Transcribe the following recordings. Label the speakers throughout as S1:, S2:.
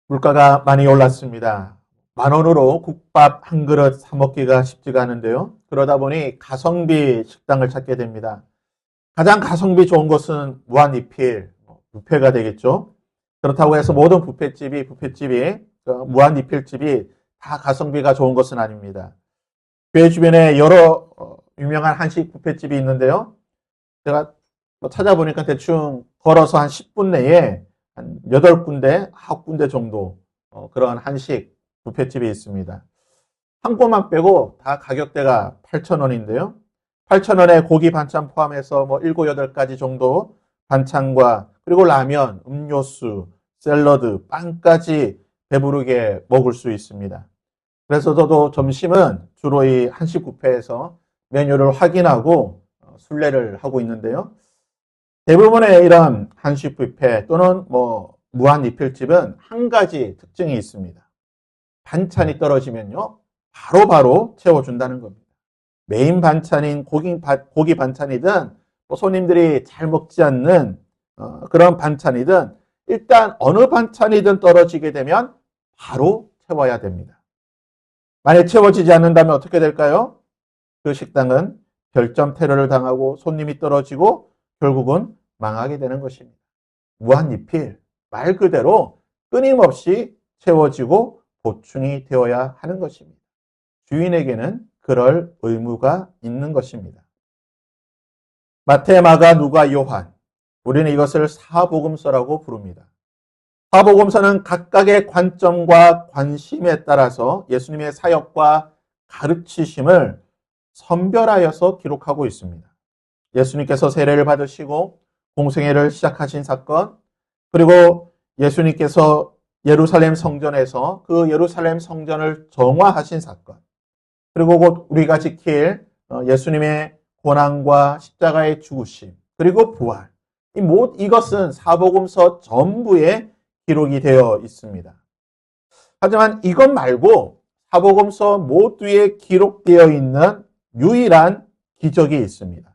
S1: 물가가 많이 올랐습니다. 10,000원으로 국밥 한 그릇 사 먹기가 쉽지가 않은데요. 그러다 보니 가성비 식당을 찾게 됩니다. 가장 가성비 좋은 것은 무한리필, 뷔페가 되겠죠. 그렇다고 해서 모든 뷔페집이 무한리필집이 다 가성비가 좋은 것은 아닙니다. 교회 주변에 여러 유명한 한식 뷔페집이 있는데요. 제가 찾아보니까 대충 걸어서 한 10분 내에 한 8군데, 9군데 정도 그런 한식 뷔페집이 있습니다. 한 곳만 빼고 다 가격대가 8,000원인데요. 8,000원에 고기 반찬 포함해서 뭐 7, 8가지 정도 반찬과 그리고 라면, 음료수, 샐러드, 빵까지 배부르게 먹을 수 있습니다. 그래서 저도 점심은 주로 이 한식 뷔페에서 메뉴를 확인하고 순례를 하고 있는데요. 대부분의 이런 한식 뷔페 또는 뭐 무한 리필집은 한 가지 특징이 있습니다. 반찬이 떨어지면요, 바로바로 채워준다는 겁니다. 메인 반찬인 고기 반찬이든 뭐 손님들이 잘 먹지 않는 그런 반찬이든 일단 어느 반찬이든 떨어지게 되면 바로 채워야 됩니다. 만약 채워지지 않는다면 어떻게 될까요? 그 식당은 별점 테러를 당하고 손님이 떨어지고 결국은 망하게 되는 것입니다. 무한리필, 말 그대로 끊임없이 채워지고 보충이 되어야 하는 것입니다. 주인에게는 그럴 의무가 있는 것입니다. 마태, 마가, 누가, 요한. 우리는 이것을 사복음서라고 부릅니다. 사복음서는 각각의 관점과 관심에 따라서 예수님의 사역과 가르치심을 선별하여서 기록하고 있습니다. 예수님께서 세례를 받으시고 공생애를 시작하신 사건, 그리고 예수님께서 예루살렘 성전에서 그 예루살렘 성전을 정화하신 사건, 그리고 곧 우리가 지킬 예수님의 고난과 십자가의 죽으심, 그리고 부활. 이것은 사복음서 전부에 기록이 되어 있습니다. 하지만 이것 말고 사복음서 모두에 기록되어 있는 유일한 기적이 있습니다.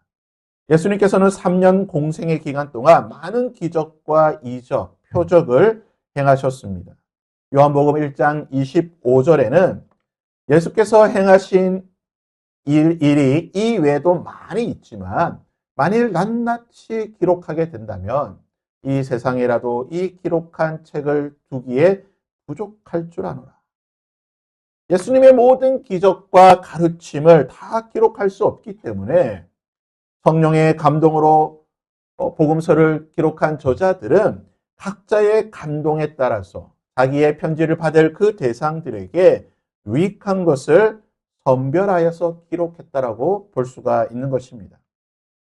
S1: 예수님께서는 3년 공생의 기간 동안 많은 기적과 이적, 표적을 행하셨습니다. 요한복음 1장 25절에는 예수께서 행하신 일이 이 외에도 많이 있지만 만일 낱낱이 기록하게 된다면 이 세상에라도 이 기록한 책을 두기에 부족할 줄 아노라. 예수님의 모든 기적과 가르침을 다 기록할 수 없기 때문에 성령의 감동으로 복음서를 기록한 저자들은 각자의 감동에 따라서 자기의 편지를 받을 그 대상들에게 유익한 것을 선별하여서 기록했다라고 볼 수가 있는 것입니다.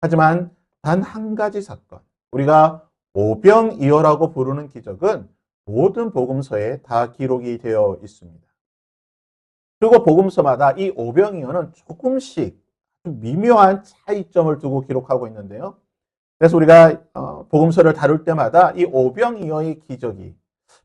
S1: 하지만 단 한 가지 사건, 우리가 오병이어라고 부르는 기적은 모든 복음서에 다 기록이 되어 있습니다. 그리고 복음서마다 이 오병이어는 조금씩 미묘한 차이점을 두고 기록하고 있는데요. 그래서 우리가 복음서를 다룰 때마다 이 오병이어의 기적이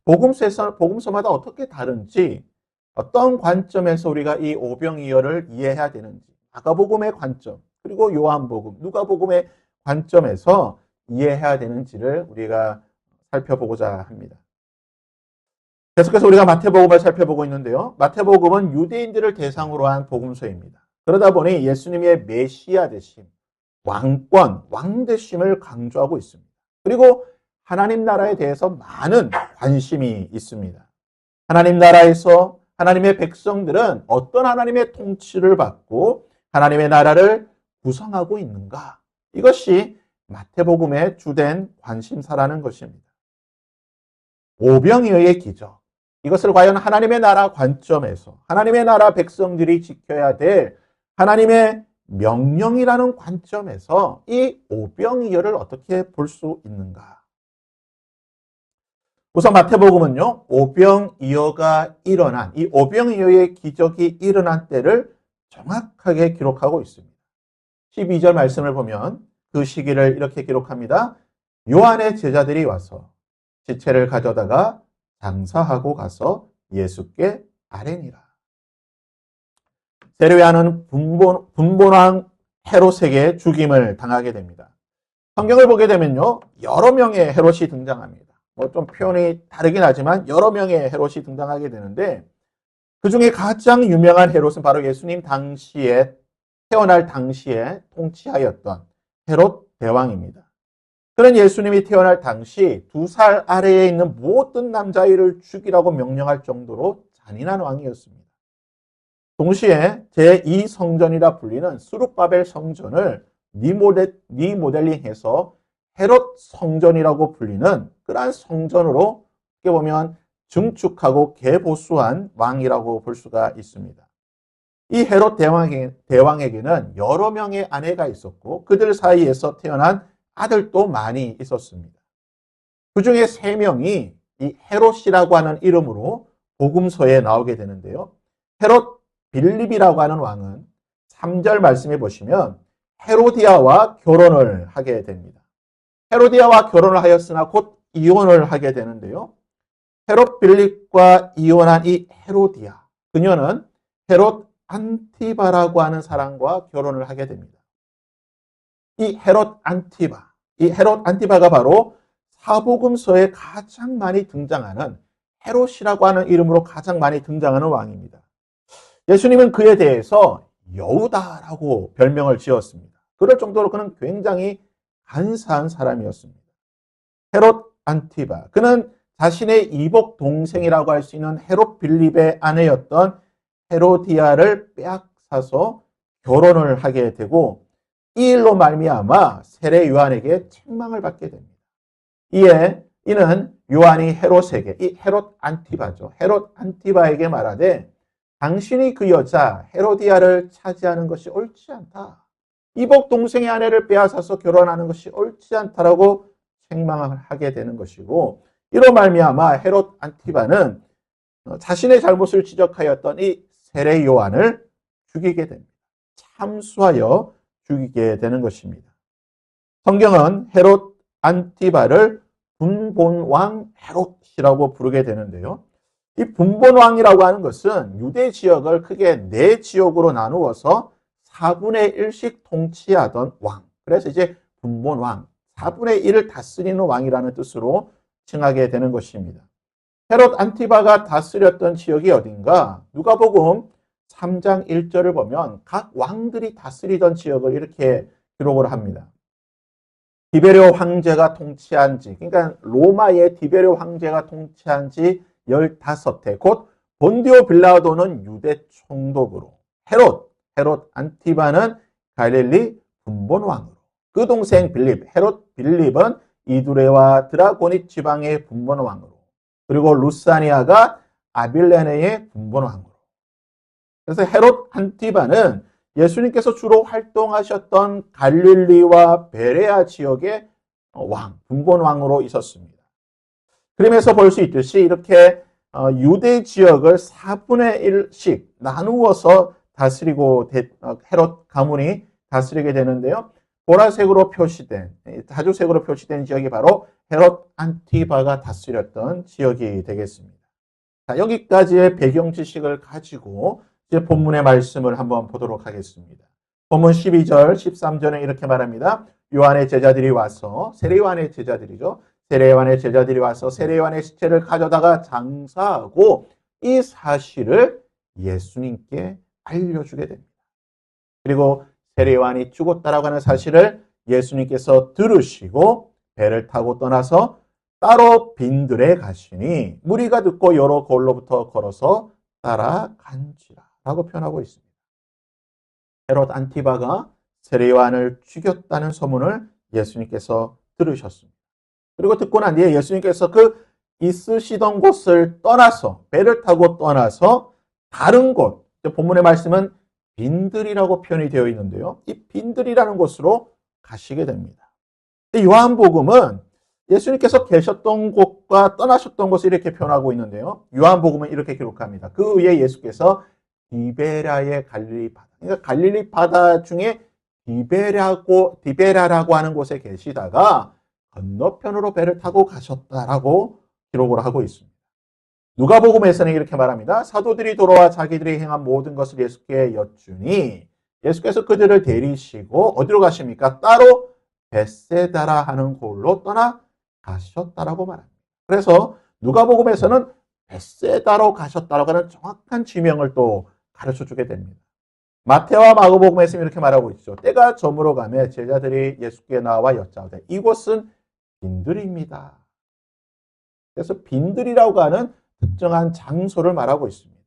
S1: 복음서마다 어떻게 다른지, 어떤 관점에서 우리가 이 오병이어를 이해해야 되는지, 마가복음의 관점, 그리고 요한복음, 누가복음의 관점에서 이해해야 되는지를 우리가 살펴보고자 합니다. 계속해서 우리가 마태복음을 살펴보고 있는데요. 마태복음은 유대인들을 대상으로 한 복음서입니다. 그러다 보니 예수님의 메시아 되심, 왕권, 왕되심을 강조하고 있습니다. 그리고 하나님 나라에 대해서 많은 관심이 있습니다. 하나님 나라에서 하나님의 백성들은 어떤 하나님의 통치를 받고 하나님의 나라를 구성하고 있는가? 이것이 마태복음의 주된 관심사라는 것입니다. 오병이어의 기적. 이것을 과연 하나님의 나라 관점에서 하나님의 나라 백성들이 지켜야 될 하나님의 명령이라는 관점에서 이 오병이어를 어떻게 볼 수 있는가? 우선 마태복음은요, 오병이어가 일어난, 이 오병이어의 기적이 일어난 때를 정확하게 기록하고 있습니다. 12절 말씀을 보면 그 시기를 이렇게 기록합니다. 요한의 제자들이 와서 지체를 가져다가 장사하고 가서 예수께 아뢰니라. 세례요한은 분본왕 헤롯에게 죽임을 당하게 됩니다. 성경을 보게 되면요, 여러 명의 헤롯이 등장합니다. 뭐 좀 표현이 다르긴 하지만 여러 명의 헤롯이 등장하게 되는데 그 중에 가장 유명한 헤롯은 바로 예수님 당시에 태어날 당시에 통치하였던 헤롯 대왕입니다. 그런 예수님이 태어날 당시 2살 아래에 있는 모든 남자아이를 죽이라고 명령할 정도로 잔인한 왕이었습니다. 동시에 제2성전이라 불리는 수룹바벨 성전을 리모델링해서 헤롯 성전이라고 불리는 그러한 성전으로 어떻게 보면 증축하고 개보수한 왕이라고 볼 수가 있습니다. 이 헤롯 대왕에게는 여러 명의 아내가 있었고 그들 사이에서 태어난 아들도 많이 있었습니다. 그 중에 3명이 이 헤롯이라고 하는 이름으로 복음서에 나오게 되는데요. 헤롯 빌립이라고 하는 왕은 3절 말씀해 보시면 헤로디아와 결혼을 하게 됩니다. 헤로디아와 결혼을 하였으나 곧 이혼을 하게 되는데요. 헤롯 빌립과 이혼한 이 헤로디아, 그녀는 헤롯 안티바라고 하는 사람과 결혼을 하게 됩니다. 이 헤롯 안티바가 바로 사복음서에 가장 많이 등장하는 헤롯이라고 하는 이름으로 가장 많이 등장하는 왕입니다. 예수님은 그에 대해서 여우다라고 별명을 지었습니다. 그럴 정도로 그는 굉장히 간사한 사람이었습니다. 헤롯 안티바, 그는 자신의 이복 동생이라고 할 수 있는 헤롯 빌립의 아내였던 헤로디아를 빼앗아서 결혼을 하게 되고 이 일로 말미암아 세례 요한에게 책망을 받게 됩니다. 이는 요한이 헤롯에게, 이 헤롯 안티바죠. 헤롯 안티바에게 말하되 당신이 그 여자 헤로디아를 차지하는 것이 옳지 않다. 이복 동생의 아내를 빼앗아서 결혼하는 것이 옳지 않다라고 책망을 하게 되는 것이고 이로 말미암아 헤롯 안티바는 자신의 잘못을 지적하였던 이 세례 요한을 죽이게 됩니다. 참수하여 죽이게 되는 것입니다. 성경은 헤롯 안티바를 분본왕 헤롯이라고 부르게 되는데요. 이 분본왕이라고 하는 것은 유대 지역을 크게 4지역으로 나누어서 4분의 1씩 통치하던 왕. 그래서 이제 분본왕, 4분의 1을 다스리는 왕이라는 뜻으로 칭하게 되는 것입니다. 헤롯 안티바가 다스렸던 지역이 어딘가? 누가복음 3장 1절을 보면 각 왕들이 다스리던 지역을 이렇게 기록을 합니다. 디베레오 황제가 통치한 지, 그러니까 로마의 디베레오 황제가 통치한 지 15해, 곧 본디오 빌라도는 유대 총독으로, 헤롯 안티바는 갈릴리 분본왕으로, 그 동생 헤롯 빌립은 이두레와 드라고닉 지방의 분본왕으로, 그리고 루사니아가 아빌레네의 분본왕으로. 그래서 헤롯 안티바는 예수님께서 주로 활동하셨던 갈릴리와 베레아 지역의 분본왕으로 있었습니다. 그림에서 볼 수 있듯이 이렇게 유대 지역을 4분의 1씩 나누어서 다스리고 헤롯 가문이 다스리게 되는데요. 보라색으로 표시된, 자주색으로 표시된 지역이 바로 헤롯 안티바가 다스렸던 지역이 되겠습니다. 자, 여기까지의 배경 지식을 가지고 이제 본문의 말씀을 한번 보도록 하겠습니다. 본문 12절, 13절에 이렇게 말합니다. 요한의 제자들이 와서, 세례요한의 제자들이죠. 세례요한의 제자들이 와서 세례요한의 시체를 가져다가 장사하고 이 사실을 예수님께 알려주게 됩니다. 그리고 세례요한이 죽었다라고 하는 사실을 예수님께서 들으시고 배를 타고 떠나서 따로 빈들에 가시니 무리가 듣고 여러 골로부터 걸어서 따라간지라 라고 표현하고 있습니다. 헤롯 안티바가 세례요한을 죽였다는 소문을 예수님께서 들으셨습니다. 그리고 듣고 난 뒤에 예수님께서 그 있으시던 곳을 떠나서 배를 타고 떠나서 다른 곳, 본문의 말씀은 빈들이라고 표현이 되어 있는데요. 이 빈들이라는 곳으로 가시게 됩니다. 요한복음은 예수님께서 계셨던 곳과 떠나셨던 곳을 이렇게 표현하고 있는데요. 요한복음은 이렇게 기록합니다. 그 위에 예수께서 디베라의 갈릴리 바다, 그러니까 갈릴리 바다 중에 디베라라고 하는 곳에 계시다가 건너편으로 배를 타고 가셨다라고 기록을 하고 있습니다. 누가복음에서는 이렇게 말합니다. 사도들이 돌아와 자기들이 행한 모든 것을 예수께 여쭈니 예수께서 그들을 데리시고 어디로 가십니까? 따로 벳세다라 하는 곳으로 떠나 가셨다라고 말합니다. 그래서 누가복음에서는 벳세다로 가셨다라고 하는 정확한 지명을 또 가르쳐 주게 됩니다. 마태와 마가복음에서는 이렇게 말하고 있죠. 때가 저물어 가매 제자들이 예수께 나와 여짜오되 이곳은 빈들입니다. 그래서 빈들이라고 하는 특정한 장소를 말하고 있습니다.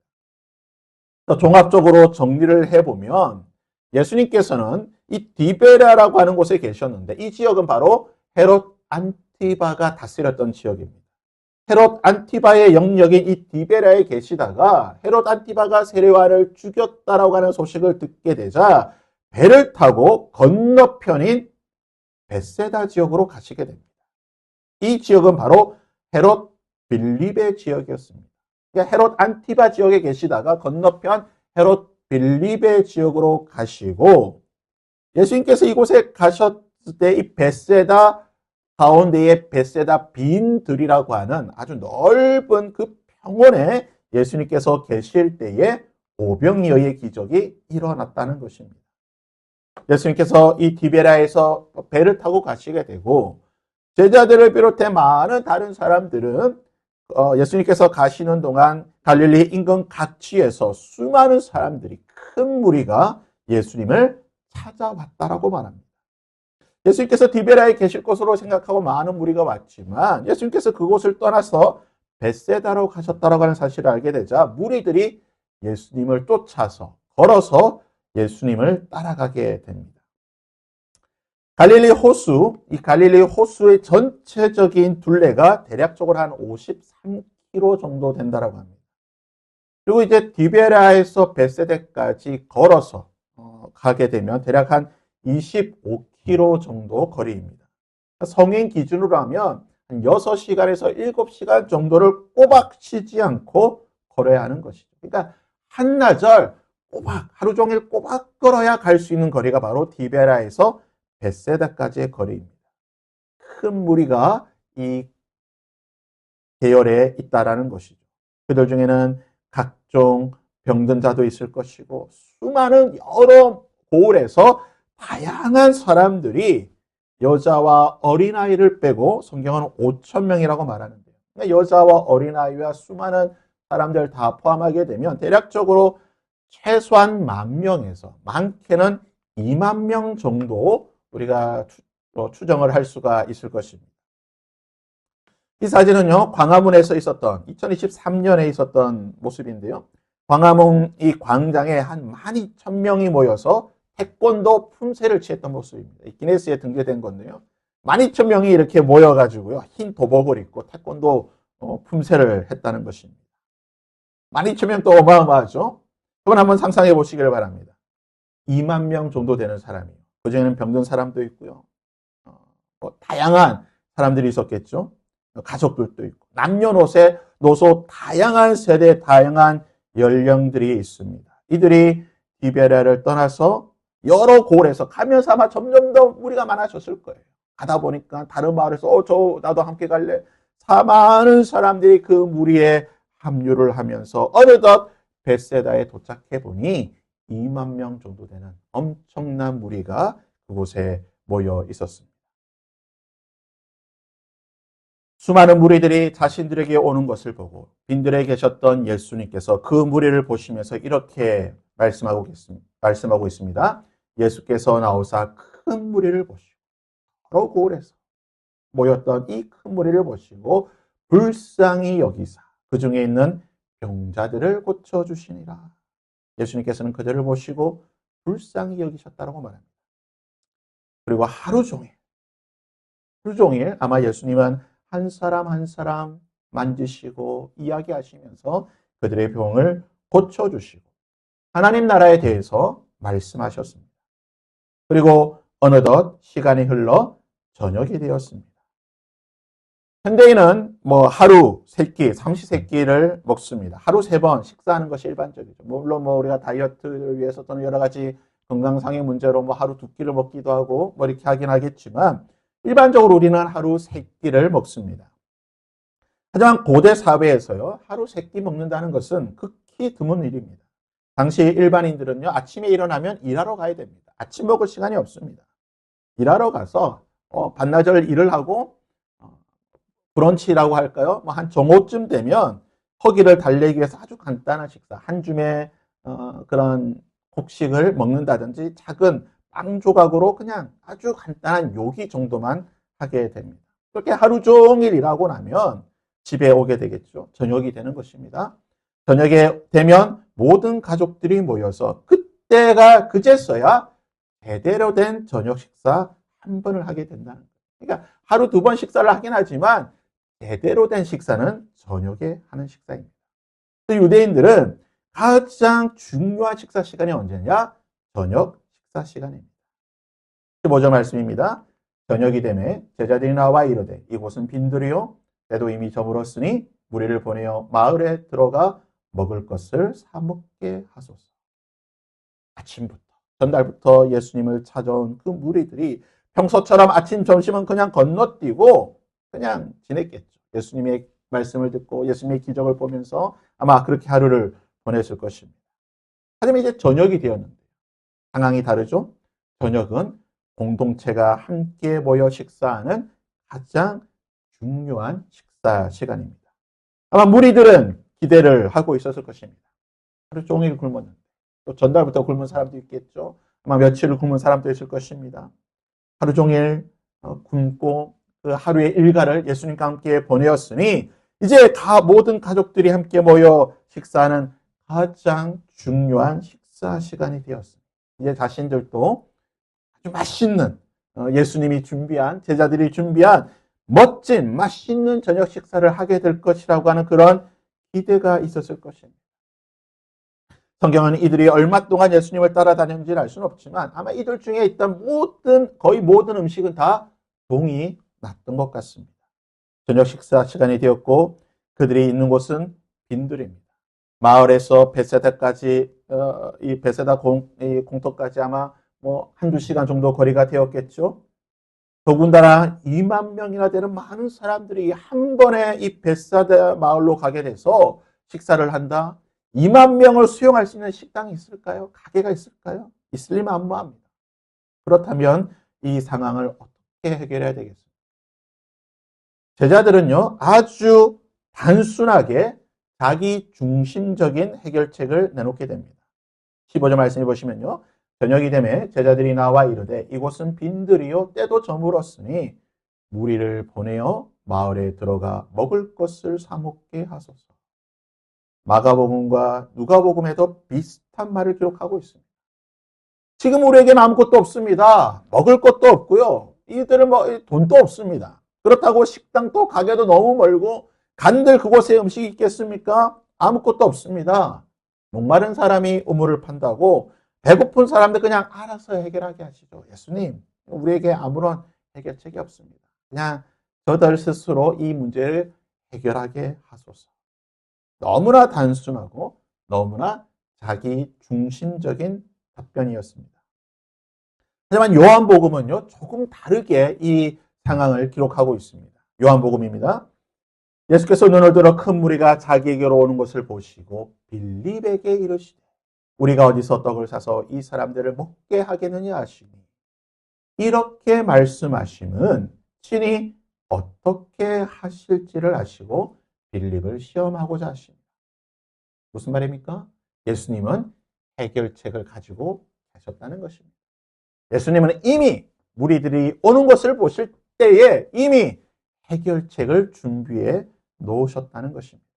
S1: 종합적으로 정리를 해보면 예수님께서는 이 디베라라고 하는 곳에 계셨는데 이 지역은 바로 헤롯 안티바가 다스렸던 지역입니다. 헤롯 안티바의 영역인 이 디베라에 계시다가 헤롯 안티바가 세례요한을 죽였다라고 하는 소식을 듣게 되자 배를 타고 건너편인 벳세다 지역으로 가시게 됩니다. 이 지역은 바로 헤롯 빌립의 지역이었습니다. 그러니까 헤롯 안티바 지역에 계시다가 건너편 헤롯 빌립의 지역으로 가시고 예수님께서 이곳에 가셨을 때 이 벳세다 가운데에 벳세다 빈들이라고 하는 아주 넓은 그 평원에 예수님께서 계실 때에 오병이어의 기적이 일어났다는 것입니다. 예수님께서 이 디베라에서 배를 타고 가시게 되고 제자들을 비롯해 많은 다른 사람들은 예수님께서 가시는 동안 갈릴리 인근 각지에서 수많은 사람들이 큰 무리가 예수님을 찾아왔다라고 말합니다. 예수님께서 디베라에 계실 것으로 생각하고 많은 무리가 왔지만 예수님께서 그곳을 떠나서 벳세다로 가셨다라고 하는 사실을 알게 되자 무리들이 예수님을 쫓아서 걸어서 예수님을 따라가게 됩니다. 갈릴리 호수, 이 갈릴리 호수의 전체적인 둘레가 대략적으로 한 53km 정도 된다라고 합니다. 그리고 이제 디베라에서 벳세다까지 걸어서 가게 되면 대략 한 25km 정도 거리입니다. 성인 기준으로 하면 한 6시간에서 7시간 정도를 꼬박 쉬지 않고 걸어야 하는 것이죠. 그러니까 한나절 꼬박 하루 종일 꼬박 걸어야 갈 수 있는 거리가 바로 디베라에서 벳세다까지의 거리입니다. 큰 무리가 이 계열에 있다라는 것이죠. 그들 중에는 각종 병든 자도 있을 것이고 수많은 여러 고을에서 다양한 사람들이 여자와 어린아이를 빼고 성경은 5,000명이라고 말하는데요. 그러니까 여자와 어린아이와 수많은 사람들 다 포함하게 되면 대략적으로 최소한 10,000명에서 많게는 20,000명 정도 우리가 추정을 할 수가 있을 것입니다. 이 사진은요, 광화문에서 있었던 2023년에 있었던 모습인데요. 광화문 이 광장에 한 12,000명이 모여서 태권도 품새를 취했던 모습입니다. 기네스에 등재된 건데요. 12,000명이 이렇게 모여가지고요, 흰 도복을 입고 태권도 품새를 했다는 것입니다. 12,000명도 어마어마하죠? 그건 한번 상상해 보시길 바랍니다. 20,000명 정도 되는 사람이에요. 그중에는 병든 사람도 있고요. 다양한 사람들이 있었겠죠. 가족들도 있고 남녀노소 다양한 세대 다양한 연령들이 있습니다. 이들이 디베라를 떠나서 여러 고을에서 가면서 아마 점점 더 무리가 많아졌을 거예요. 가다 보니까 다른 마을에서 나도 함께 갈래. 많은 사람들이 그 무리에 합류를 하면서 어느덧 벳세다에 도착해 보니 20,000명 정도 되는 엄청난 무리가 그곳에 모여 있었습니다. 수많은 무리들이 자신들에게 오는 것을 보고 빈들에 계셨던 예수님께서 그 무리를 보시면서 이렇게 말씀하고 있습니다. 예수께서 나오사 큰 무리를 보시고 바로 고을에서 모였던 이 큰 무리를 보시고 불쌍히 여기사 그 중에 있는 병자들을 고쳐주시니라. 예수님께서는 그들을 보시고 불쌍히 여기셨다고 말합니다. 그리고 하루 종일 아마 예수님은 한 사람 한 사람 만지시고 이야기하시면서 그들의 병을 고쳐주시고 하나님 나라에 대해서 말씀하셨습니다. 그리고 어느덧 시간이 흘러 저녁이 되었습니다. 현대인은 하루 3끼, 삼시세끼를 먹습니다. 하루 3번 식사하는 것이 일반적이죠. 물론 우리가 다이어트를 위해서 또는 여러 가지 건강상의 문제로 하루 2끼를 먹기도 하고 이렇게 하긴 하겠지만 일반적으로 우리는 하루 3끼를 먹습니다. 하지만 고대 사회에서요, 하루 3끼 먹는다는 것은 극히 드문 일입니다. 당시 일반인들은요, 아침에 일어나면 일하러 가야 됩니다. 아침 먹을 시간이 없습니다. 일하러 가서 반나절 일을 하고 브런치라고 할까요? 뭐 한 정오쯤 되면 허기를 달래기 위해서 아주 간단한 식사, 한 줌의 그런 곡식을 먹는다든지 작은 빵 조각으로 그냥 아주 간단한 요기 정도만 하게 됩니다. 그렇게 하루 종일 일하고 나면 집에 오게 되겠죠. 저녁이 되는 것입니다. 저녁에 되면 모든 가족들이 모여서 그때가 그제서야 제대로 된 저녁 식사 한 번을 하게 된다는 거예요. 그러니까 하루 두 번 식사를 하긴 하지만 제대로 된 식사는 저녁에 하는 식사입니다. 유대인들은 가장 중요한 식사 시간이 언제냐? 저녁 식사 시간입니다. 15절 말씀입니다. 저녁이 되매 제자들이 나와 이르되 이곳은 빈들이요 때도 이미 저물었으니 무리를 보내어 마을에 들어가 먹을 것을 사 먹게 하소서. 아침부터 전날부터 예수님을 찾아온 그 무리들이 평소처럼 아침 점심은 그냥 건너뛰고 그냥 지냈겠죠. 예수님의 말씀을 듣고 예수님의 기적을 보면서 아마 그렇게 하루를 보냈을 것입니다. 하지만 이제 저녁이 되었는데 상황이 다르죠. 저녁은 공동체가 함께 모여 식사하는 가장 중요한 식사 시간입니다. 아마 무리들은 기대를 하고 있었을 것입니다. 하루 종일 굶었는데 또 전날부터 굶은 사람도 있겠죠. 아마 며칠을 굶은 사람도 있을 것입니다. 하루 종일 굶고 그 하루의 일과를 예수님과 함께 보내었으니 이제 모든 가족들이 함께 모여 식사하는 가장 중요한 식사 시간이 되었습니다. 이제 자신들도 아주 맛있는 예수님이 준비한 제자들이 준비한 멋진 맛있는 저녁 식사를 하게 될 것이라고 하는 그런 기대가 있었을 것입니다. 성경은 이들이 얼마 동안 예수님을 따라다녔는지는 알 수는 없지만 아마 이들 중에 있던 거의 모든 음식은 다 동이 났던 것 같습니다. 저녁 식사 시간이 되었고 그들이 있는 곳은 빈들입니다. 마을에서 베세다까지 이 베세다 공터까지 아마 뭐 한두 시간 정도 거리가 되었겠죠. 더군다나 2만 명이나 되는 많은 사람들이 한 번에 이 베세다 마을로 가게 돼서 식사를 한다. 2만 명을 수용할 수 있는 식당이 있을까요? 가게가 있을까요? 있을 리만 안무합니다. 그렇다면 이 상황을 어떻게 해결해야 되겠습니까? 제자들은요, 아주 단순하게 자기 중심적인 해결책을 내놓게 됩니다. 15절 말씀해 보시면요. 저녁이 되매 제자들이 나와 이르되 이곳은 빈들이요 때도 저물었으니 무리를 보내어 마을에 들어가 먹을 것을 사 먹게 하소서. 마가복음과 누가복음에도 비슷한 말을 기록하고 있습니다. 지금 우리에게는 아무것도 없습니다. 먹을 것도 없고요. 이들은 돈도 없습니다. 그렇다고 식당도 가게도 너무 멀고 간들 그곳에 음식이 있겠습니까? 아무것도 없습니다. 목마른 사람이 우물을 판다고 배고픈 사람들 그냥 알아서 해결하게 하시죠. 예수님, 우리에게 아무런 해결책이 없습니다. 그냥 저들 스스로 이 문제를 해결하게 하소서. 너무나 단순하고 너무나 자기 중심적인 답변이었습니다. 하지만 요한복음은요, 조금 다르게 이 상황을 기록하고 있습니다. 요한복음입니다. 예수께서 눈을 들어 큰 무리가 자기에게로 오는 것을 보시고 빌립에게 이르시되 우리가 어디서 떡을 사서 이 사람들을 먹게 하겠느냐 하시니 이렇게 말씀하심은 친히 어떻게 하실지를 아시고 빌립을 시험하고자 하십니다. 무슨 말입니까? 예수님은 해결책을 가지고 가셨다는 것입니다. 예수님은 이미 무리들이 오는 것을 보실 때에 이미 해결책을 준비해 놓으셨다는 것입니다.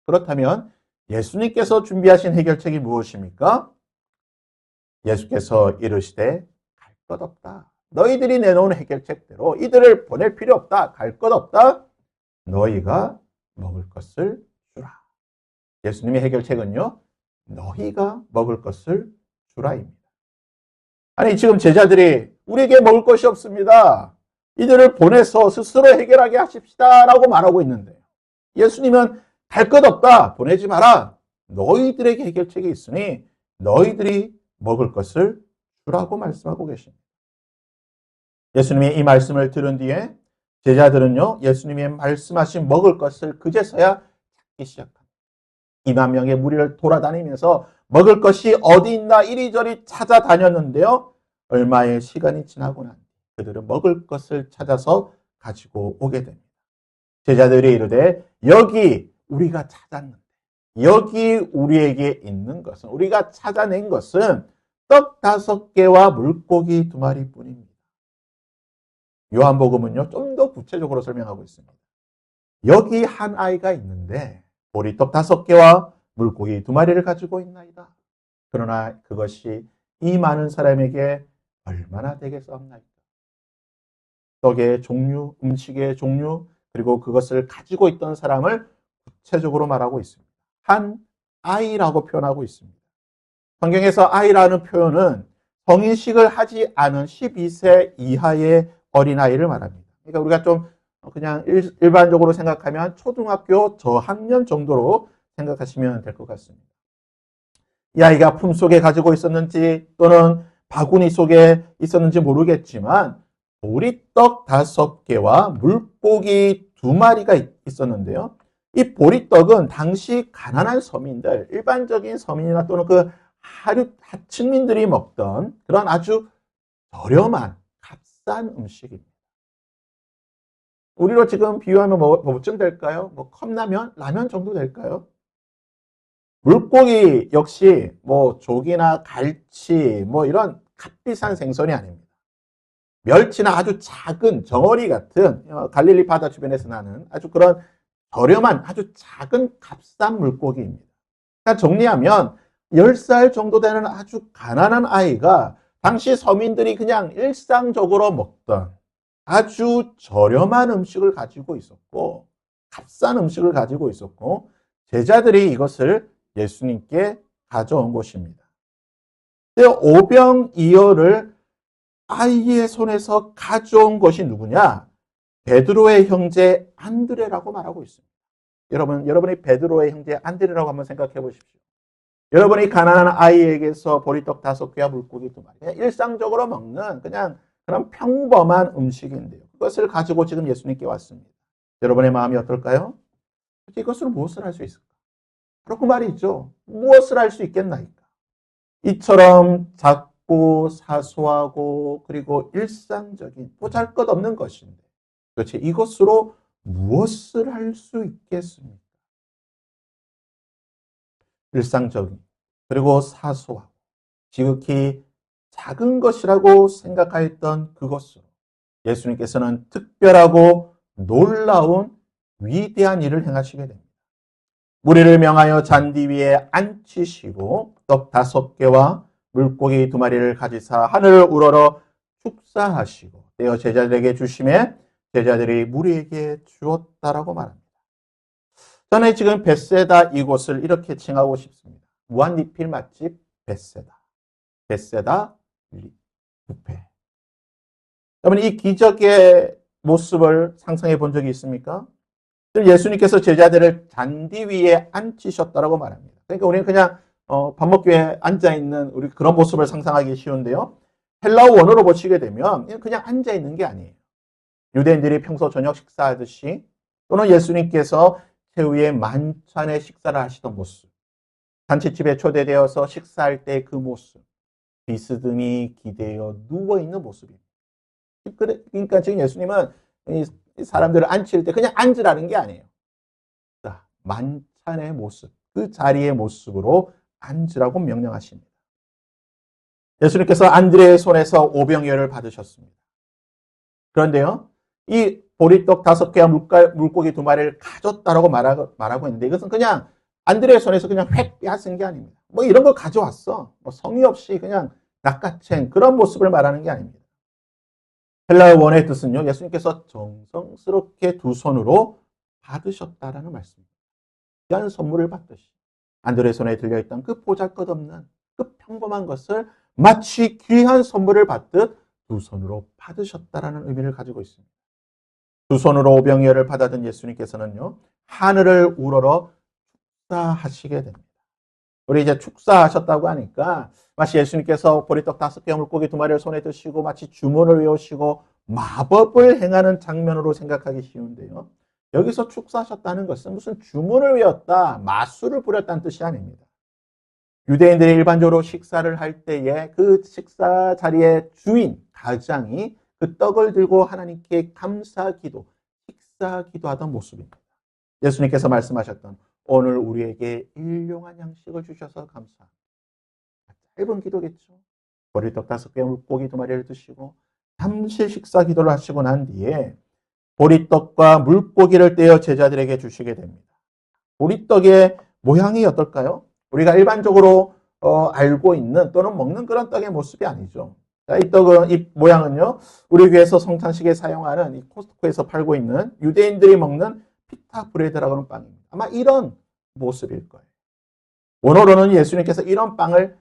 S1: 그렇다면 예수님께서 준비하신 해결책이 무엇입니까? 예수께서 이르시되 갈 것 없다. 너희들이 내놓은 해결책대로 이들을 보낼 필요 없다. 갈 것 없다. 너희가 먹을 것을 주라. 예수님의 해결책은요. 너희가 먹을 것을 주라입니다. 아니 지금 제자들이 우리에게 먹을 것이 없습니다. 이들을 보내서 스스로 해결하게 하십시다 라고 말하고 있는데 예수님은 갈 것 없다. 보내지 마라. 너희들에게 해결책이 있으니 너희들이 먹을 것을 주라고 말씀하고 계십니다. 예수님이 이 말씀을 들은 뒤에 제자들은요. 예수님이 말씀하신 먹을 것을 그제서야 찾기 시작합니다. 2만 명의 무리를 돌아다니면서 먹을 것이 어디 있나 이리저리 찾아다녔는데요. 얼마의 시간이 지나고 난 그들은 먹을 것을 찾아서 가지고 오게 됩니다. 제자들이 이르되 여기 우리가 찾았는데 여기 우리에게 있는 것은 우리가 찾아낸 것은 떡 5개와 물고기 2마리뿐입니다. 요한복음은요 좀 더 구체적으로 설명하고 있습니다. 여기 한 아이가 있는데 보리떡 5개와 물고기 2마리를 가지고 있나이다. 그러나 그것이 이 많은 사람에게 얼마나 되겠사옵나이까. 떡의 종류, 음식의 종류, 그리고 그것을 가지고 있던 사람을 구체적으로 말하고 있습니다. 한 아이라고 표현하고 있습니다. 성경에서 아이라는 표현은 성인식을 하지 않은 12세 이하의 어린아이를 말합니다. 그러니까 우리가 좀 그냥 일반적으로 생각하면 초등학교 저학년 정도로 생각하시면 될 것 같습니다. 이 아이가 품속에 가지고 있었는지 또는 바구니 속에 있었는지 모르겠지만 보리떡 5개와 물고기 2마리가 있었는데요. 이 보리떡은 당시 가난한 서민들, 일반적인 서민이나 또는 그 하층민들이 먹던 그런 아주 저렴한 값싼 음식입니다. 우리로 지금 비유하면 뭐쯤 될까요? 뭐 컵라면? 라면 정도 될까요? 물고기 역시 뭐 조기나 갈치 뭐 이런 값비싼 생선이 아닙니다. 멸치나 아주 작은 정어리 같은 갈릴리 바다 주변에서 나는 아주 그런 저렴한 아주 작은 값싼 물고기입니다. 그러니까 정리하면 10살 정도 되는 아주 가난한 아이가 당시 서민들이 그냥 일상적으로 먹던 아주 저렴한 음식을 가지고 있었고 값싼 음식을 가지고 있었고 제자들이 이것을 예수님께 가져온 것입니다. 오병이어를 아이의 손에서 가져온 것이 누구냐? 베드로의 형제 안드레라고 말하고 있습니다. 여러분이 베드로의 형제 안드레라고 한번 생각해 보십시오. 여러분이 가난한 아이에게서 보리떡 5개와 물고기 2마리, 일상적으로 먹는 그냥 그런 평범한 음식인데요. 그것을 가지고 지금 예수님께 왔습니다. 여러분의 마음이 어떨까요? 이것으로 무엇을 할 수 있을까? 바로 그 말이죠. 무엇을 할 수 있겠나이까? 이처럼 작고 사소하고 그리고 일상적인 보잘것없는 것인데 도대체 이것으로 무엇을 할 수 있겠습니까? 일상적인 그리고 사소하고 지극히 작은 것이라고 생각하였던 그것으로 예수님께서는 특별하고 놀라운 위대한 일을 행하시게 됩니다. 무리를 명하여 잔디 위에 앉히시고 떡 5개와 물고기 2마리를 가지사 하늘을 우러러 축사하시고 떼어 제자들에게 주심에 제자들이 무리에게 주었다라고 말합니다. 저는 지금 벳세다 이곳을 이렇게 칭하고 싶습니다. 무한리필 맛집 벳세다. 벳세다 뷔페. 여러분 이 기적의 모습을 상상해 본 적이 있습니까? 예수님께서 제자들을 잔디 위에 앉히셨다라고 말합니다. 그러니까 우리는 그냥 밥 먹기 위해 앉아있는 우리 그런 모습을 상상하기 쉬운데요. 헬라어 원어로 보시게 되면 그냥 앉아있는 게 아니에요. 유대인들이 평소 저녁 식사하듯이 또는 예수님께서 새우의 만찬의 식사를 하시던 모습, 잔치집에 초대되어서 식사할 때 그 모습, 비스듬히 기대어 누워있는 모습입니다. 그러니까 지금 예수님은 사람들을 앉힐 때 그냥 앉으라는 게 아니에요. 만찬의 모습, 그 자리의 모습으로 앉으라고 명령하십니다. 예수님께서 안드레의 손에서 오병이어를 받으셨습니다. 그런데요, 이 보리떡 5개와 물고기 2마리를 가졌다라고 말하고 있는데 이것은 그냥 안드레의 손에서 그냥 획 빼앗은 게 아닙니다. 뭐 이런 걸 가져왔어. 뭐 성의 없이 그냥 낚아챈 그런 모습을 말하는 게 아닙니다. 헬라어 원어의 뜻은요, 예수님께서 정성스럽게 두 손으로 받으셨다라는 말씀입니다. 귀한 선물을 받듯이 안드레의 손에 들려있던 그 보잘것없는 그 평범한 것을 마치 귀한 선물을 받듯 두 손으로 받으셨다라는 의미를 가지고 있습니다. 두 손으로 오병이어를 받아든 예수님께서는요, 하늘을 우러러 축사하시게 됩니다. 우리 이제 축사하셨다고 하니까 마치 예수님께서 보리떡 5개 물고기 2마리를 손에 드시고 마치 주문을 외우시고 마법을 행하는 장면으로 생각하기 쉬운데요. 여기서 축사하셨다는 것은 무슨 주문을 외웠다, 마술을 부렸다는 뜻이 아닙니다. 유대인들이 일반적으로 식사를 할 때에 그 식사 자리의 주인, 가장이 그 떡을 들고 하나님께 감사기도, 식사 기도하던 모습입니다. 예수님께서 말씀하셨던 오늘 우리에게 일용할 양식을 주셔서 감사합니다. 짧은 기도겠죠. 보리떡 5개, 물고기 2마리를 드시고 잠시 식사 기도를 하시고 난 뒤에 보리떡과 물고기를 떼어 제자들에게 주시게 됩니다. 보리떡의 모양이 어떨까요? 우리가 일반적으로 알고 있는 또는 먹는 그런 떡의 모습이 아니죠. 자, 이 떡은, 이 모양은요, 우리 교회에서 성찬식에 사용하는 이 코스트코에서 팔고 있는 유대인들이 먹는 피타 브레드라고 하는 빵입니다. 아마 이런 모습일 거예요. 원어로는 예수님께서 이런 빵을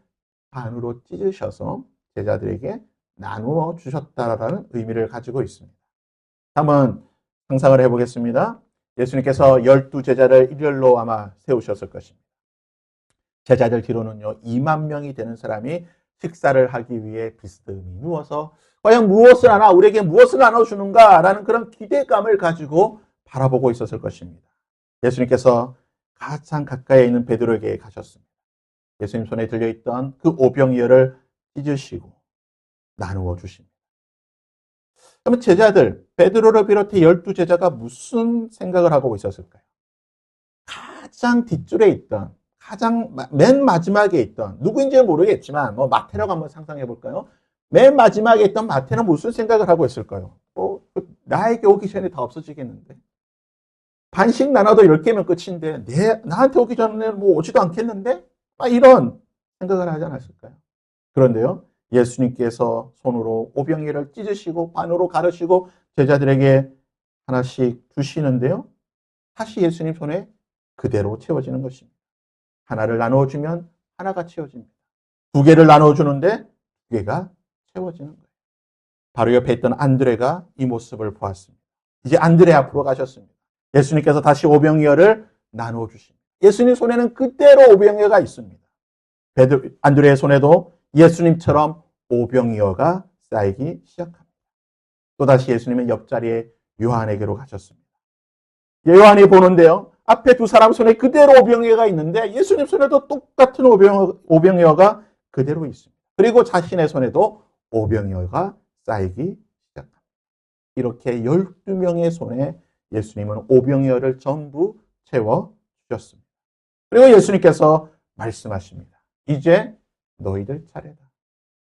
S1: 반으로 찢으셔서 제자들에게 나누어 주셨다라는 의미를 가지고 있습니다. 한번 상상을 해보겠습니다. 예수님께서 12제자를 일렬로 아마 세우셨을 것입니다. 제자들 뒤로는요, 2만 명이 되는 사람이 식사를 하기 위해 비스듬히 누워서 과연 무엇을 하나, 우리에게 무엇을 나눠주는가라는 그런 기대감을 가지고 바라보고 있었을 것입니다. 예수님께서 가장 가까이 있는 베드로에게 가셨습니다. 예수님 손에 들려있던 그 오병이어를 찢으시고 나누어 주십니다. 그러면 제자들, 베드로를 비롯해 12제자가 무슨 생각을 하고 있었을까요? 가장 뒷줄에 있던, 가장 맨 마지막에 있던, 누구인지는 모르겠지만 마태라고 한번 상상해 볼까요? 맨 마지막에 있던 마태는 무슨 생각을 하고 있을까요? 나에게 오기 전에 다 없어지겠는데? 반씩 나눠도 10개면 끝인데 나한테 오기 전에 오지도 않겠는데? 이런 생각을 하지 않았을까요? 그런데요, 예수님께서 손으로 오병이어를 찢으시고 반으로 가르시고 제자들에게 하나씩 주시는데요, 다시 예수님 손에 그대로 채워지는 것입니다. 하나를 나누어주면 하나가 채워집니다. 2개를 나누어주는데 2개가 채워지는 거예요. 바로 옆에 있던 안드레가 이 모습을 보았습니다. 이제 안드레 앞으로 가셨습니다. 예수님께서 다시 오병이어를 나누어 주십니다. 예수님 손에는 그대로 오병이어가 있습니다. 안드레의 손에도 예수님처럼 오병이어가 쌓이기 시작합니다. 또다시 예수님은 옆자리에 요한에게로 가셨습니다. 요한이 보는데요, 앞에 2사람 손에 그대로 오병이어가 있는데 예수님 손에도 똑같은 오병이어가 그대로 있습니다. 그리고 자신의 손에도 오병이어가 쌓이기 시작합니다. 이렇게 12명의 손에 예수님은 오병이어를 전부 채워주셨습니다. 그리고 예수님께서 말씀하십니다. 이제 너희들 차례다.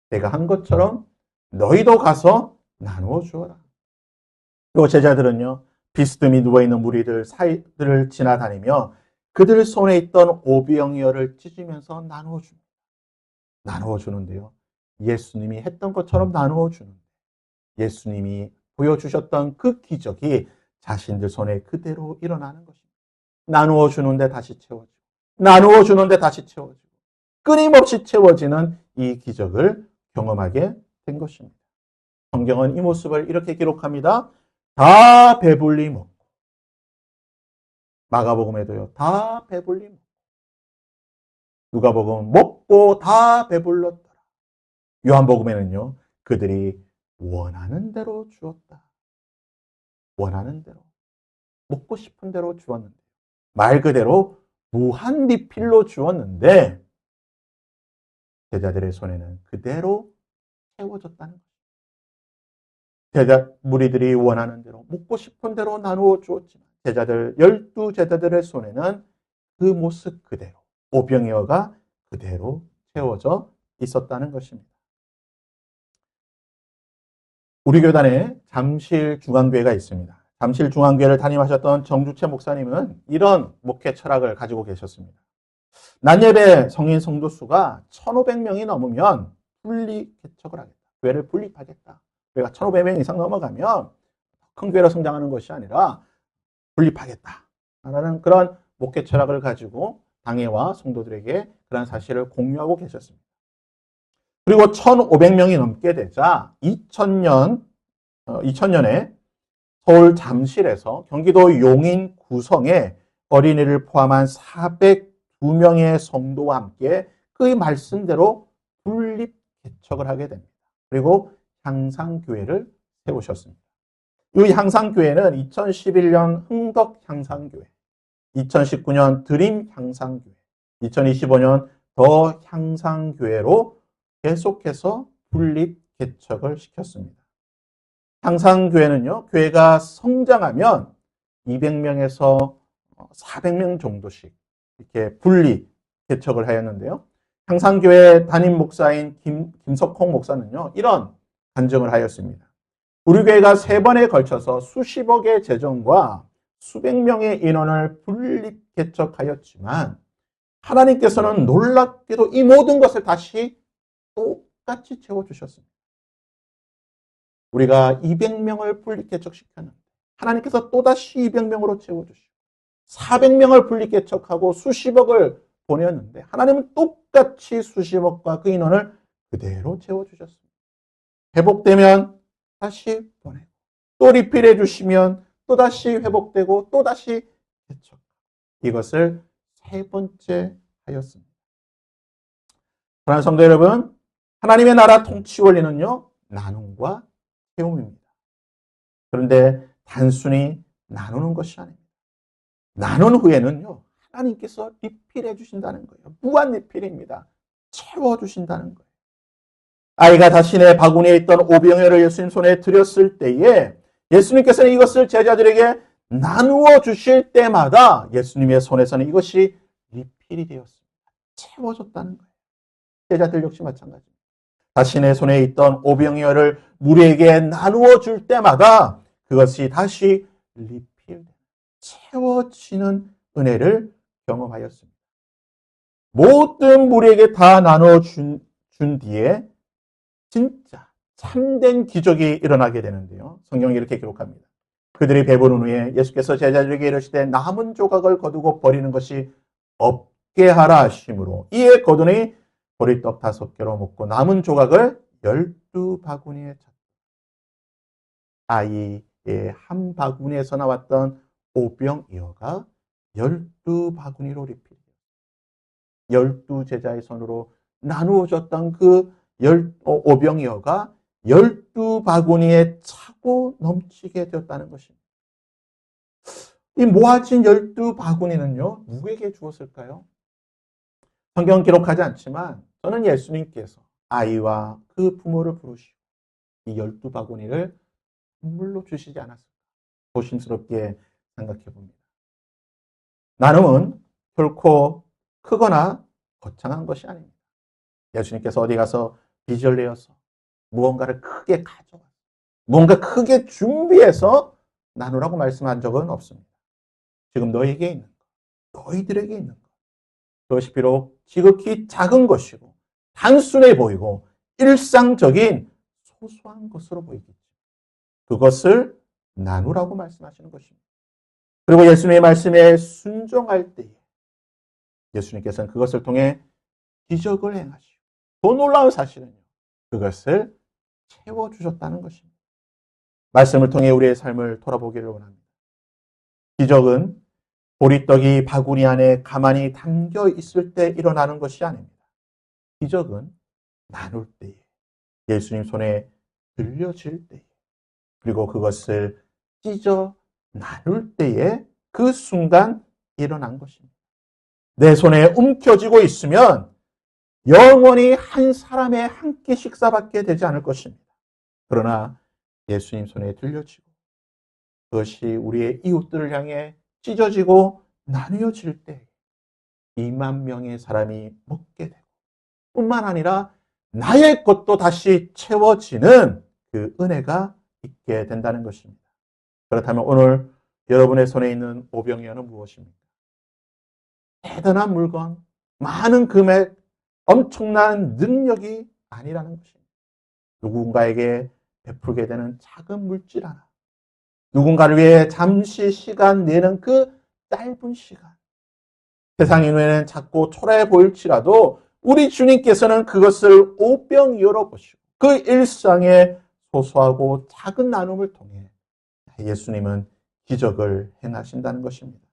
S1: 내가 한 것처럼 너희도 가서 나누어 주어라. 그리고 제자들은요, 비스듬히 누워있는 무리들 사이들을 지나다니며 그들 손에 있던 오병이어를 찢으면서 나누어 줍니다. 나누어 주는데요, 예수님이 했던 것처럼 나누어 주는데 예수님이 보여주셨던 그 기적이 자신들 손에 그대로 일어나는 것입니다. 나누어 주는데 다시 채워지고 나누어 주는데 다시 채워지고 끊임없이 채워지는 이 기적을 경험하게 된 것입니다. 성경은 이 모습을 이렇게 기록합니다. 다 배불리 먹고, 마가복음에도요, 다 배불리 먹고, 누가복음 먹고 다 배불렀더라. 요한복음에는요, 그들이 원하는 대로 주었다. 원하는 대로, 먹고 싶은 대로 주었는데, 말 그대로 무한 리필로 주었는데 제자들의 손에는 그대로 채워졌다는 거죠. 무리들이 원하는 대로, 먹고 싶은 대로 나누어 주었지만 제자들, 12제자들의 손에는 그 모습 그대로, 오병이어가 그대로 채워져 있었다는 것입니다. 우리 교단에 잠실중앙교회가 있습니다. 잠실중앙교회를 담임하셨던 정주채 목사님은 이런 목회 철학을 가지고 계셨습니다. 낮예배 성인 성도 수가 1,500명이 넘으면 분리 개척을 하겠다. 교회를 분립하겠다. 교회가 1,500명 이상 넘어가면 큰 교회로 성장하는 것이 아니라 분립하겠다. 라는 그런 목회 철학을 가지고 당회와 성도들에게 그런 사실을 공유하고 계셨습니다. 그리고 1,500명이 넘게 되자 2000년에 서울 잠실에서 경기도 용인 구성에 어린이를 포함한 402명의 성도와 함께 그의 말씀대로 분립 개척을 하게 됩니다. 그리고 향상교회를 세우셨습니다. 이 향상교회는 2011년 흥덕향상교회, 2019년 드림향상교회, 2025년 더 향상교회로 계속해서 분립 개척을 시켰습니다. 항상 교회는요, 교회가 성장하면 200명에서 400명 정도씩 이렇게 분리 개척을 하였는데요. 향상교회 담임 목사인 김석홍 목사는요, 이런 간증을 하였습니다. 우리 교회가 3번에 걸쳐서 수십억의 재정과 수백 명의 인원을 분립 개척하였지만 하나님께서는 놀랍게도 이 모든 것을 다시 똑같이 채워주셨습니다. 우리가 200명을 분립 개척시켰는데 하나님께서 또다시 200명으로 채워주시고 400명을 분립 개척하고 수십억을 보냈는데 하나님은 똑같이 수십억과 그 인원을 그대로 채워주셨습니다. 회복되면 다시 보내고 또 리필해 주시면 또다시 회복되고 또다시 개척. 이것을 3번째 하였습니다. 사랑하는 성도 여러분, 하나님의 나라 통치 원리는요, 나눔과 채움입니다. 그런데 단순히 나누는 것이 아닙니다. 나눈 후에는요, 하나님께서 리필해 주신다는 거예요. 무한 리필입니다. 채워주신다는 거예요. 아이가 자신의 바구니에 있던 오병이어를 예수님 손에 드렸을 때에 예수님께서는 이것을 제자들에게 나누어 주실 때마다 예수님의 손에서는 이것이 리필이 되었습니다. 채워졌다는 거예요. 제자들 역시 마찬가지입니다. 자신의 손에 있던 오병이어를 무리에게 나누어 줄 때마다 그것이 다시 리필, 채워지는 은혜를 경험하였습니다. 모든 무리에게 다 나누어 준 뒤에 진짜 참된 기적이 일어나게 되는데요. 성경이 이렇게 기록합니다. 그들이 배부른 후에 예수께서 제자들에게 이르시되 남은 조각을 거두고 버리는 것이 없게 하라 하심으로 이에 거두니 보리떡 5개로 먹고 남은 조각을 12바구니에 찼다. 아이의 한 바구니에서 나왔던 오병이어가 12바구니로 리필. 12제자의 손으로 나누어졌던 그 오병이어가 12바구니에 차고 넘치게 되었다는 것입니다. 이 모아진 12바구니는요, 누구에게 주었을까요? 성경 기록하지 않지만 저는 예수님께서 아이와 그 부모를 부르시고 이 12바구니를 선물로 주시지 않았을까 조심스럽게 생각해 봅니다. 나눔은 결코 크거나 거창한 것이 아닙니다. 예수님께서 어디 가서 빚을 내어서 무언가를 크게 가져와 뭔가 크게 준비해서 나누라고 말씀한 적은 없습니다. 지금 너에게 있는 것, 너희들에게 있는 것, 그것이 비록 지극히 작은 것이고 단순해 보이고 일상적인 소소한 것으로 보이겠죠. 그것을 나누라고 말씀하시는 것입니다. 그리고 예수님의 말씀에 순종할 때에 예수님께서는 그것을 통해 기적을 행하시고 더 놀라운 사실은요. 그것을 채워주셨다는 것입니다. 말씀을 통해 우리의 삶을 돌아보기를 원합니다. 기적은 보리떡이 바구니 안에 가만히 담겨 있을 때 일어나는 것이 아닙니다. 기적은 나눌 때에, 예수님 손에 들려질 때에, 그리고 그것을 찢어 나눌 때에 그 순간 일어난 것입니다. 내 손에 움켜쥐고 있으면 영원히 한 사람의 한 끼 식사밖에 되지 않을 것입니다. 그러나 예수님 손에 들려지고 그것이 우리의 이웃들을 향해 찢어지고 나누어질 때 2만 명의 사람이 먹게 되고 뿐만 아니라 나의 것도 다시 채워지는 그 은혜가 있게 된다는 것입니다. 그렇다면 오늘 여러분의 손에 있는 오병이어는 무엇입니까? 대단한 물건, 많은 금액, 엄청난 능력이 아니라는 것입니다. 누군가에게 베풀게 되는 작은 물질 하나, 누군가를 위해 잠시 시간 내는 그 짧은 시간, 세상의 눈에는 작고 초라해 보일지라도 우리 주님께서는 그것을 오병이어로 보시고 그 일상의 소소하고 작은 나눔을 통해 예수님은 기적을 행하신다는 것입니다.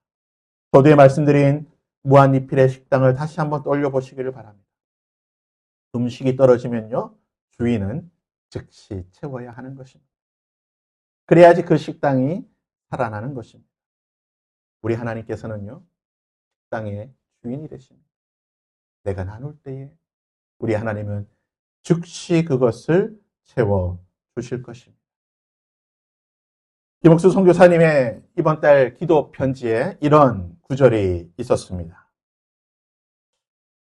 S1: 저도에 말씀드린 무한리필의 식당을 다시 한번 떠올려 보시기를 바랍니다. 음식이 떨어지면요, 주인은 즉시 채워야 하는 것입니다. 그래야지 그 식당이 살아나는 것입니다. 우리 하나님께서는요, 식당의 주인이 되십니다. 내가 나눌 때에 우리 하나님은 즉시 그것을 채워 주실 것입니다. 김옥수 선교사님의 이번 달 기도 편지에 이런 구절이 있었습니다.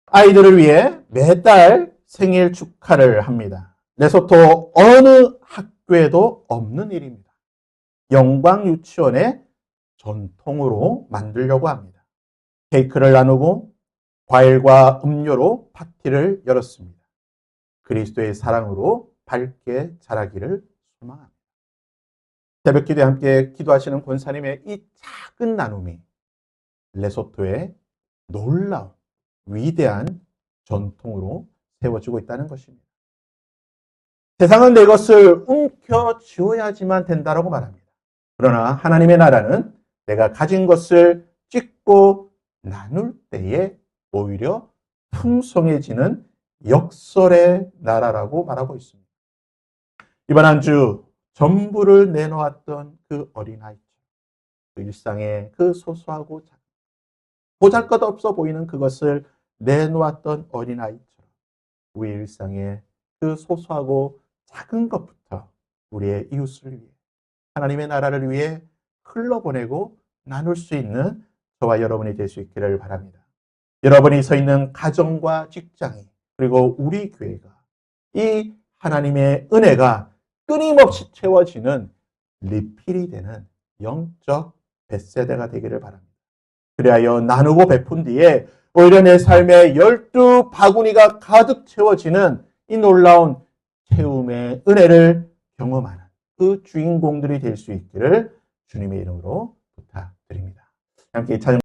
S1: 아이들을 위해 매달 생일 축하를 합니다. 레소토 어느 학교에도 없는 일입니다. 영광 유치원의 전통으로 만들려고 합니다. 케이크를 나누고 과일과 음료로 파티를 열었습니다. 그리스도의 사랑으로 밝게 자라기를 소망합니다. 새벽 기도에 함께 기도하시는 권사님의 이 작은 나눔이 레소토의 놀라운 위대한 전통으로 세워지고 있다는 것입니다. 세상은 내 것을 움켜쥐어야지만 된다고 말합니다. 그러나 하나님의 나라는 내가 가진 것을 찢고 나눌 때에 오히려 풍성해지는 역설의 나라라고 말하고 있습니다. 이번 한 주 전부를 내놓았던 그 어린아이처럼 그 일상의 그 소소하고 보잘것없어 보이는 그것을 내놓았던 어린아이처럼 우리 일상의 그 소소하고 작은 것부터 우리의 이웃을 위해 하나님의 나라를 위해 흘러보내고 나눌 수 있는 저와 여러분이 될 수 있기를 바랍니다. 여러분이 서 있는 가정과 직장이 그리고 우리 교회가 이 하나님의 은혜가 끊임없이 채워지는 리필이 되는 영적 벳세대가 되기를 바랍니다. 그리하여 나누고 베푼 뒤에 오히려 내 삶에 12 바구니가 가득 채워지는 이 놀라운 채움의 은혜를 경험하는 그 주인공들이 될 수 있기를 주님의 이름으로 부탁드립니다. 함께 찬양